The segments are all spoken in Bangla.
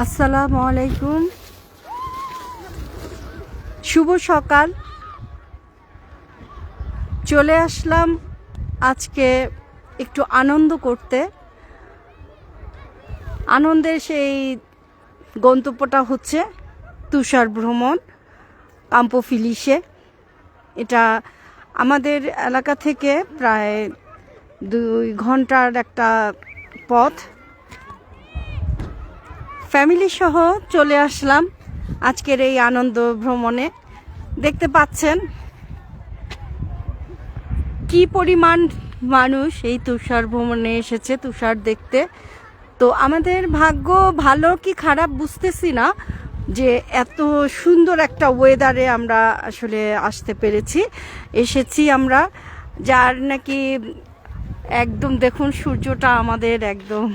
আসসালামু আলাইকুম, শুভ সকাল। চলে আসলাম আজকে একটু আনন্দ করতে। আনন্দের সেই গন্তব্যটা হচ্ছে তুষার ভ্রমণ কাম্পোফিলিসে। এটা আমাদের এলাকা থেকে প্রায় 2 ঘন্টার একটা পথ। ফ্যামিলি সহ চলে আসলাম আজকের এই আনন্দ ভ্রমণে। দেখতে পাচ্ছেন কি পরিমাণ মানুষ এই তুষার ভ্রমণে এসেছে তুষার দেখতে। তো আমাদের ভাগ্য ভালো কি খারাপ বুঝতেছি না যে এত সুন্দর একটা ওয়েদারে আমরা আসলে আসতে পেরেছি, এসেছি আমরা। যার নাকি একদম দেখুন সূর্যটা আমাদের একদম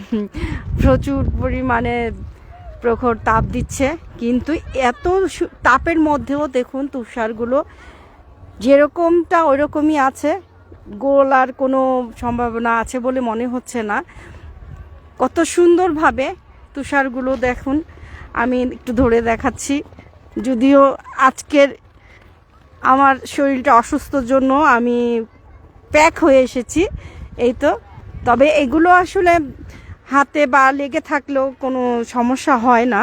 প্রচুর পরিমাণে প্রখর তাপ দিচ্ছে, কিন্তু এত তাপের মধ্যেও দেখুন তুষারগুলো যেরকমটা ওইরকমই আছে। গোলার কোনো সম্ভাবনা আছে বলে মনে হচ্ছে না। কত সুন্দরভাবে তুষারগুলো দেখুন। আমি একটু ধরে দেখাচ্ছি, যদিও আজকের আমার শরীরটা অসুস্থর জন্য আমি প্যাক হয়ে এসেছি এই তো। তবে এগুলো আসলে হাতে বা লেগে থাকলেও কোনো সমস্যা হয় না।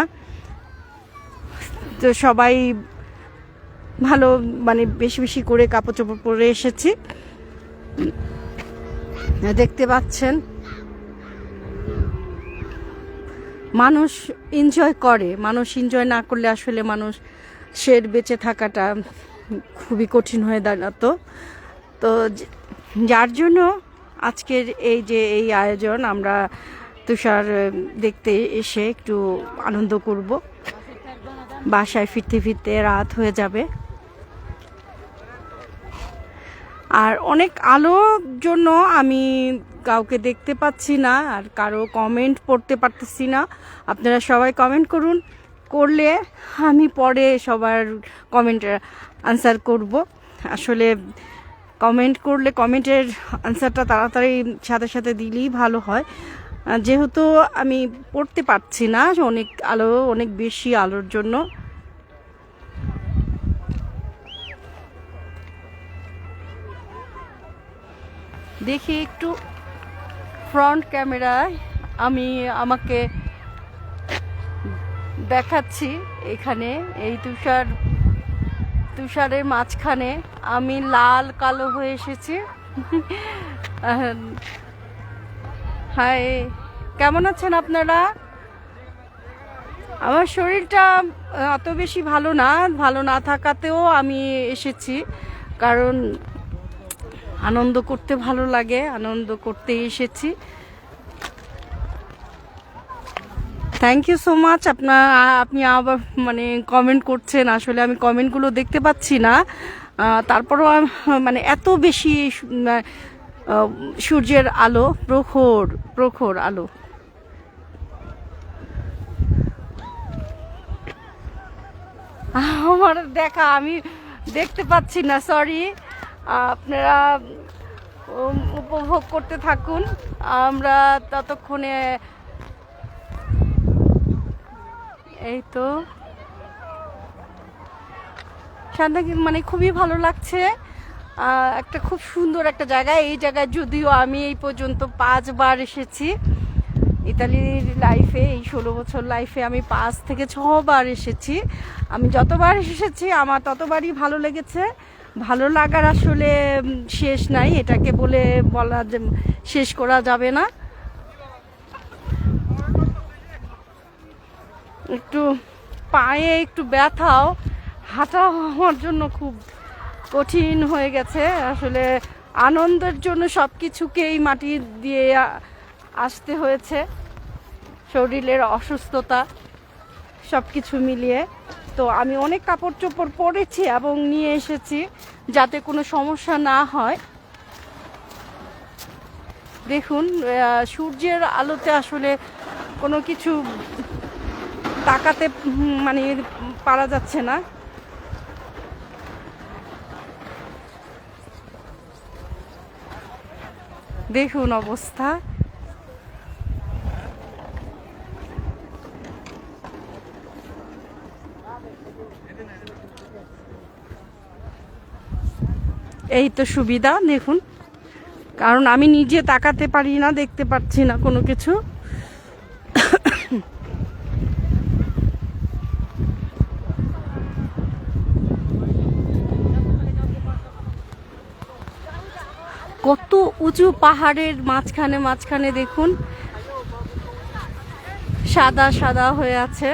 তো সবাই ভালো মানে বেশি বেশি করে কাপড় চোপড় পরে এসেছি। দেখতে পাচ্ছেন মানুষ এনজয় করে। মানুষ এনজয় না করলে আসলে মানুষের বেঁচে থাকাটা খুবই কঠিন হয়ে দাঁড়াতো। তো যার জন্য আজকের এই যে এই আয়োজন, আমরা তুষার দেখতে এসে একটু আনন্দ করব। বাসায় ফিরতে ফিরতে রাত হয়ে যাবে। আর অনেক আলোর জন্য আমি কাউকে দেখতে পাচ্ছি না, আর কারো কমেন্ট পড়তে পারতেছি না। আপনারা সবাই কমেন্ট করুন, করলে আমি পরে সবার কমেন্টের আনসার করব। আসলে কমেন্ট করলে কমেন্টের আনসারটা তাড়াতাড়ি সাথে সাথে দিলেই ভালো হয়, যেহেতু আমি পড়তে পারছি না অনেক আলো, অনেক বেশি আলোর জন্য। দেখি একটু ফ্রন্ট ক্যামেরায় আমি আমাকে দেখাচ্ছি। এখানে এই তুষারের মাঝখানে আমি লাল কালো হয়ে এসেছি। হাই, কেমন আছেন আপনারা? আমার শরীরটা অত বেশি ভালো না, ভালো না থাকাতেও আমি এসেছি, কারণ আনন্দ করতে ভালো লাগে, আনন্দ করতে এসেছি। Thank you so much. আপনি আবার মানে কমেন্ট করছেন, আসলে আমি কমেন্টগুলো দেখতে পাচ্ছি না। তারপরও মানে এত বেশি সূর্যের আলো, প্রখর প্রখর আলো। আমার দেখা আমি দেখতে পাচ্ছি না, সরি। আপনারা উপভোগ করতে থাকুন, আমরা ততক্ষণে এই তো মানে খুবই ভালো লাগছে। একটা খুব সুন্দর একটা জায়গা। এই জায়গায় যদিও আমি এই পর্যন্ত 5 বার এসেছি। ইতালির লাইফে, এই 16 বছর লাইফে আমি 5 থেকে 6 বার এসেছি। আমি যতবার এসেছি আমার ততবারই ভালো লেগেছে। ভালো লাগার আসলে শেষ নাই, এটাকে বলা শেষ করা যাবে না। একটু পায়ে একটু ব্যথাও, হাঁটা আমার জন্য খুব কঠিন হয়ে গেছে। আসলে আনন্দের জন্য সব কিছুকেই মাটি দিয়ে আসতে হয়েছে, শরীরের অসুস্থতা সব কিছু মিলিয়ে। তো আমি অনেক কাপড় চোপড় পরেছি এবং নিয়ে এসেছি যাতে কোনো সমস্যা না হয়। দেখুন সূর্যের আলোতে আসলে কোনো কিছু তাকাতে মানে পারা যাচ্ছে না। দেখুন অবস্থা। এই তো সুবিধা দেখুন, কারণ আমি নিজে তাকাতে পারি না, দেখতে পাচ্ছি না কোনো কিছু। কত উঁচু পাহাড়ের মাঝখানে মাঝখানে দেখুন সাদা সাদা হয়ে আছে।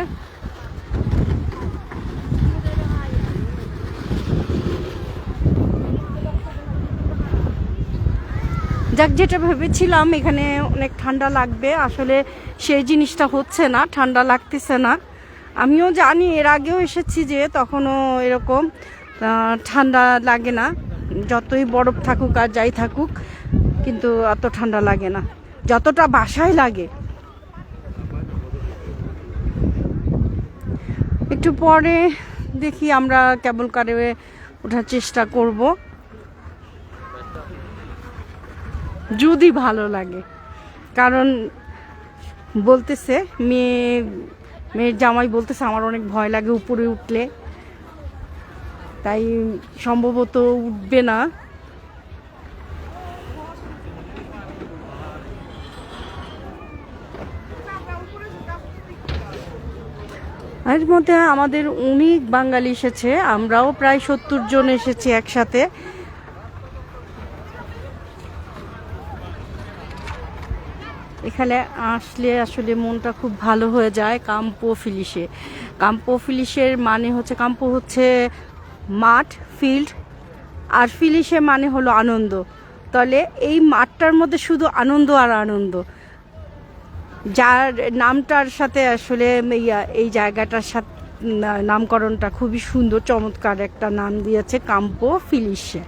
যাক, যেটা ভেবেছিলাম এখানে অনেক ঠান্ডা লাগবে, আসলে সেই জিনিসটা হচ্ছে না, ঠান্ডা লাগতেছে না। আমিও জানি, এর আগেও এসেছি যে তখনও এরকম ঠান্ডা লাগে না, যতই বরফ থাকুক আর যাই থাকুক, কিন্তু অত ঠান্ডা লাগে না যতটা বাসায় লাগে। একটু পরে দেখি আমরা কেবল কারে ওঠার চেষ্টা করব, যদি ভালো লাগে। কারণ বলতেছে মেয়ের জামাই বলতেছে আমার অনেক ভয় লাগে উপরে উঠলে, তাই সম্ভবত উঠবে না। এর মধ্যে আমাদের অনেক বাঙালি এসেছে, আমরাও প্রায় 70 জন এসেছি একসাথে। এখানে আসলে আসলে মনটা খুব ভালো হয়ে যায়। কাম্পো ফিলিশে, কাম্পো ফিলিশের মানে হচ্ছে, কাম্পো হচ্ছে মাঠ, ফিল্ড, আর ফিলিশে মানে হলো আনন্দ। তাহলে এই মাঠটার মধ্যে শুধু আনন্দ আর আনন্দ, যার নামটার সাথে আসলে এই জায়গাটার সাথে নামকরণটা খুবই সুন্দর, চমৎকার একটা নাম দিয়েছে, কাম্পো ফিলিশে।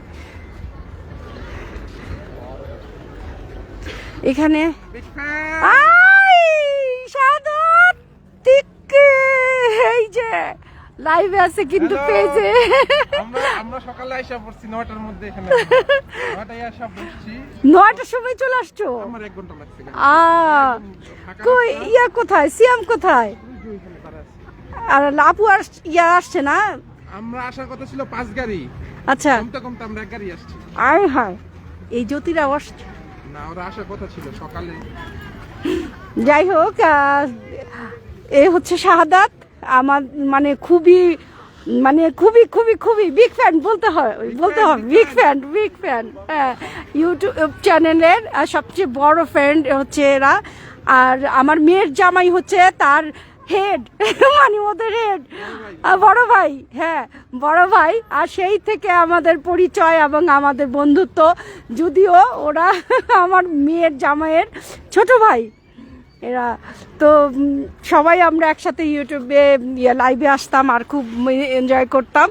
এখানে এই যে লাইভে আছে কিন্তু পেজে আমরা সকালে আইসা পড়ছি 9টার মধ্যে, এখানে 9টায় আইসা পড়ছি, 9টার সময় চলে আসছো। আমার 1 ঘন্টা লাগছে। কই ইয়া কোথায়, সিয়াম কোথায়? আর লাপু আর ইয়া আসছে না? আমরা আসার কথা ছিল 5 গাড়ি, আচ্ছা কমতে কমতে আমরা 1 গাড়ি আসছি। আয় হায়, এই জ্যোতিরাও আসছে না, ওরা আসার কথা ছিল সকালে। যাই হোক, এ হচ্ছে শাহাদাত, আমার মানে খুবই খুবই খুবই খুবই বিগ ফ্যান বলতে হয়, বিগ ফ্যান। হ্যাঁ, ইউটিউব চ্যানেলের সবচেয়ে বড় ফ্রেন্ড হচ্ছে এরা। আর আমার মেয়ের জামাই হচ্ছে তার হেড, মানে ওদের হেড, বড় ভাই। হ্যাঁ, বড় ভাই। আর সেই থেকে আমাদের পরিচয় এবং আমাদের বন্ধুত্ব, যদিও ওরা আমার মেয়ের জামাইয়ের ছোট ভাই এরা। তো সবাই আমরা একসাথে ইউটিউবে লাইভে আসতাম আর খুব এনজয় করতাম।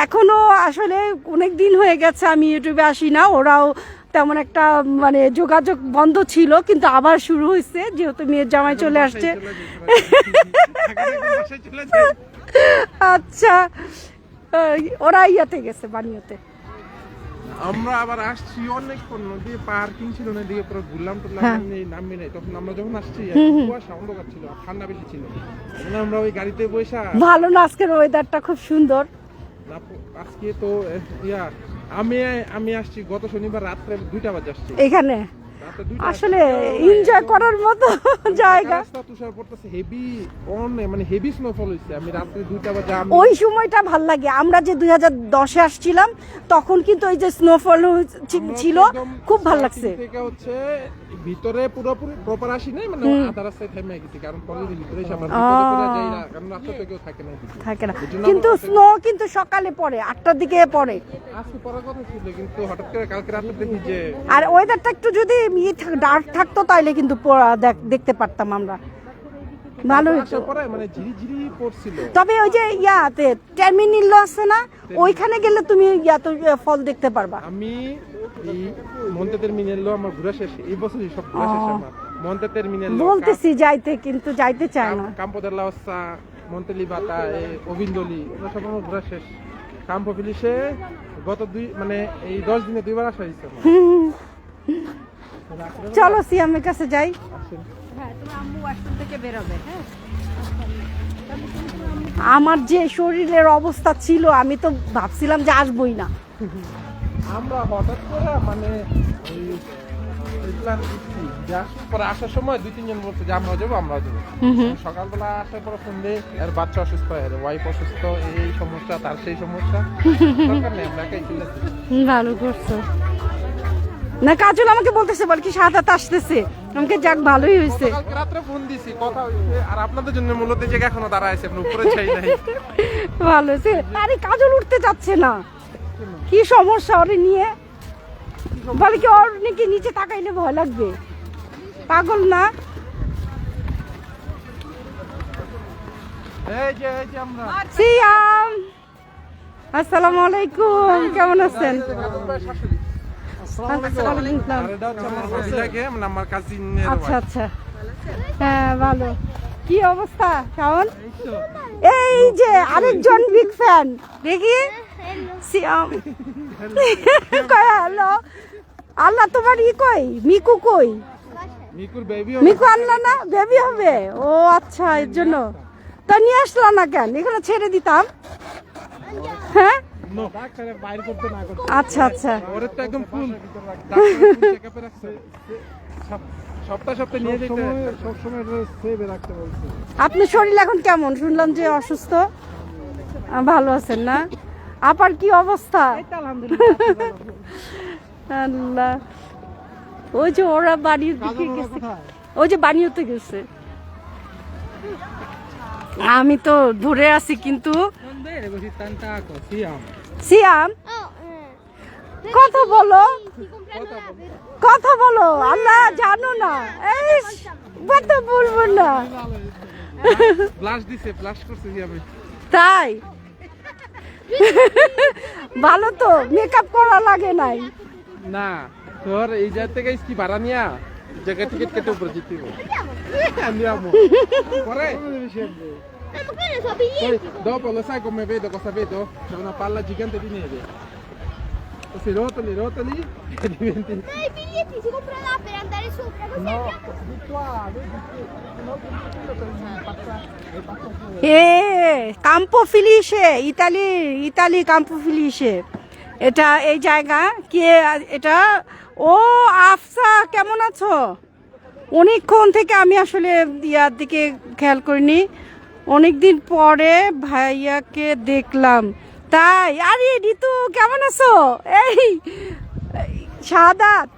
এখনও আসলে অনেক দিন হয়ে গেছে আমি ইউটিউবে আসি না, ওরাও তেমন একটা মানে যোগাযোগ বন্ধ ছিল, কিন্তু আবার শুরু হয়েছে যেহেতু মেয়ের জামাই চলে আসছে। আচ্ছা, ওরা ইয়াতে গেছে, বানিয়েতে। আমরা আবার আসছি অনেকক্ষণ, নদী পার্কিং ছিল না, দিয়ে পুরো ঘুরলাম টুরলাম, নামবি নাই। তখন আমরা যখন আসছি কুয়াশা, অন্ধকার ছিল, ঠান্ডা বেশি ছিল, আমরা ওই গাড়িতে বসে। ভালো না, আজকের ওয়েদারটা খুব সুন্দর। আজকে তো আমি আসছি গত শনিবার রাত্রে 2টা বাজে আসছি এখানে। আসলে এনজয় করার মতো জায়গা। তুষার পড়তেছে হেভি, মানে হেভি স্নোফল হইছে। আমি রাত্রে 2টা বাজে, ওই সময়টা ভাল লাগে। আমরা যে 2010-এ আসছিলাম তখন কিন্তু ওই যে স্নোফল ছিল, খুব ভাল লাগছে। থেকে হচ্ছে ভিতরে পুরোপুরি প্রপার আসি নাই, মানে আধা রাস্তায় থেমে গেছি, কারণ কলেজের ভিতরে এসে আমরা ভিতরে করে যাই না, কারণ রাস্তা থেকে থাকে না। কিন্তু স্নো কিন্তু সকালে পড়ে, 8টার দিকে পড়ে। আজকে পড়ার কথা ছিল, কিন্তু হঠাৎ করে কালকে রাতে দেখি যে, আর ওয়েদারটা একটু যদি ডার্ক থাকতো তাইলে কিন্তু দেখতে পারতাম আমরা, ভালো হতো। মানে ঝিরিঝিরি পড়ছিল। তবে ওই যে ইয়াতে টার্মিনাল আছে না, ওইখানে গেলে তুমি ফল দেখতে পারবা। আমি মন্তে টার্মিনাল আমার ঘোরা শেষ, এই বছরই সব ঘোরা শেষ আমার। মন্তে টার্মিনাল বলতেছি যাইতে, কিন্তু যাইতে চায় না। কাম্পো দেলা ওসা, মন্তে লিবাতা, ওবিন্দলি, এগুলো সব আমার ঘোরা শেষ। কাম্পো ফিলিশে গত এই 10 দিনে 2বার আসা হয়েছে। চলো সিয়ামের কাছে যাই। আসেন। হ্যাঁ, তোমার আম্মু ওয়াশরুম থেকে বেরোবে। হ্যাঁ, আমার যে শরীরের অবস্থা ছিল আমি তো ভাবছিলাম যে আসবই না। আমরা হঠাৎ করে মানে ওই প্ল্যান করছি যে পরে আসার সময় 2-3 জন বলছে যে আমরা যাবো। সকালবেলা আসার পরে ফোন দিয়ে আর বাচ্চা অসুস্থ হয়, ওয়াইফ অসুস্থ, এই সমস্যা তার সেই সমস্যা, দরকার নেই আমরা একাই চলে আসি। ভালো করছো। না কাজল আমাকে বলতেছে বল কি সাদাত আসতেছে, আমাকে যাক ভালোই হয়েছে। কালকে রাত্রে ফোন দিছি, কথা হইছে, আর আপনাদের জন্য মূলত যে এখনো দাঁড়ায় আছে, আপনি উপরে চাই নাই। ভালো হয়েছে। আরে কাজল উঠতে যাচ্ছে না, কি সমস্যা ওরে নিয়ে? বলে কি ওর নাকি নিচে তাকাইলে ভয় লাগবে, পাগল না? এই যে আমরা সিয়াম, আসসালামু আলাইকুম, কেমন আছেন? আমার কাজিনের আচ্ছা আচ্ছা, হ্যাঁ ভালো। কি অবস্থা শাওন? এই যে আরেকজন বিগ ফ্যান, দেখি সিয়াম। হ্যালো, আল্লাহ তোমার ই কই, মিকু কই? মিকুর বেবি মিকু আনলা না, বেবি হবে? ও আচ্ছা, এর জন্য তা নিয়ে আসলা না কেন? এখানে ছেড়ে দিতাম। হ্যাঁ বাইরে করতে না করতে। আচ্ছা আচ্ছা, ওরে তো একদম ফুল চেকআপে রাখছে, সপ্তাহে নিয়ে যেতে সব সময় সেভে রাখতে বলছে। আপনার শরীর এখন কেমন? শুনলাম যে অসুস্থ। ভালো আছেন না? আপার কি অবস্থা? আল্লাহ, ওই যে ওরা বাড়ির দিকে গেছে, ওই যে বানিয়েতে গেছে। আমি তো ধরে আছি কিন্তু। সিয়াম কথা বলো, কথা বলো, আল্লাহ জানো না, এই কথা বলবো না। ব্লাশ দিছে, ব্লাশ করছে কি আমি? তাই ভালো তো, মেকআপ করা লাগে নাই। না তোর এই জায়গা থেকে কি ভাড়া নিয়া জায়গা টিকিট কেটে উপরে যেতে হবে। আমি আমো পরে dopo lo sai come vedo cosa vedo? C'è una palla gigante di neve, si rotoli e diventi. Ma i biglietti si comprano là per andare sopra, così No, andiamo. di qua, vedi che no, quello per passare. Campo Felice, Italy Campo Felice, এটা এই জায়গা। কে এটা? ও আফসা, কেমন আছো? অনেকক্ষণ থেকে আমি আসলে ইয়ার দিকে খেয়াল করিনি, অনেকদিন পরে ভাইয়াকে দেখলাম তাই। আরে ঋতু কেমন আছো? এই সাদাত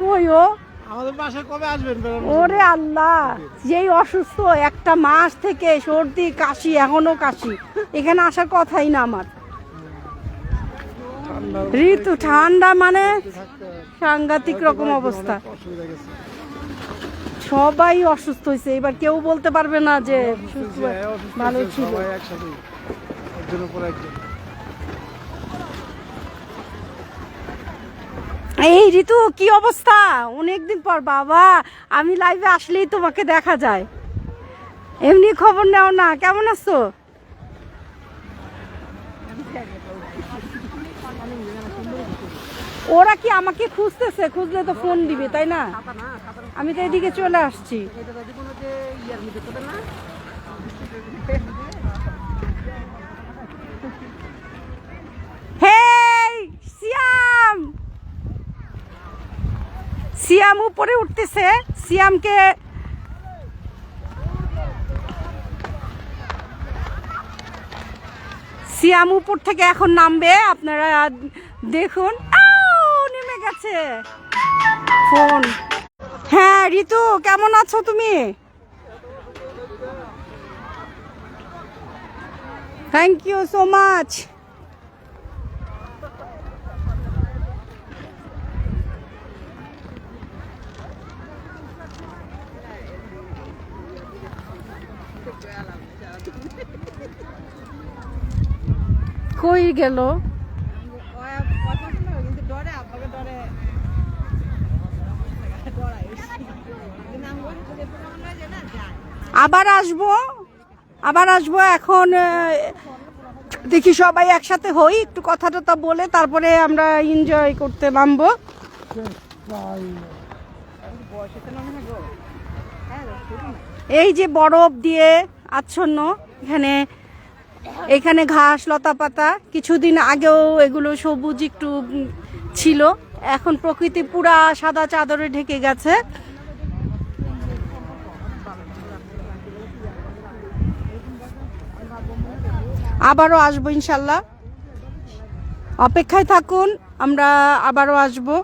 কই ও? আমাদের বাসায় কবে আসবেন? ওরে আল্লাহ, যেই অসুস্থ, একটা মাস থেকে সর্দি কাশি, এখনো কাশি, এখানে আসার কথাই না আমার। ঋতু ঠান্ডা মানে সাংঘাতিক রকম অবস্থা, সবাই অসুস্থ হয়েছে। এবার কেউ বলতে পারবে না যে ভালো ছিল। এই ঋতু কি অবস্থা? অনেকদিন পর বাবা, আমি লাইভে আসলেই তোমাকে দেখা যায়, এমনি খবর নাও না। কেমন আছো? ওরা কি আমাকে খুঁজতেছে? খুঁজলে তো ফোন দিবে তাই না? আমি তো এদিকে চলে আসছি। হেই সিয়াম, সিয়াম উপরে উঠতেছে। সিয়ামকে সিয়াম উপর থেকে এখন নামবে, আপনারা দেখুন। নেমে গেছে ফোন। হ্যাঁ ঋতু, কেমন আছো তুমি? Thank you so much. কই গেল? আবার আসবো, আবার আসবো। এখন দেখি সবাই একসাথে হই, একটু কথা টথা বলে তারপরে আমরা এনজয় করতে নামবো। এই যে বরফ দিয়ে আচ্ছন্ন এখানে, এখানে ঘাস লতা পাতা, কিছুদিন আগেও এগুলো সবুজ একটু ছিল, এখন প্রকৃতি পুরা সাদা চাদরে ঢেকে গেছে। আবারও আসবো ইনশাল্লাহ, অপেক্ষায় থাকুন, আমরা আবারও আসবো।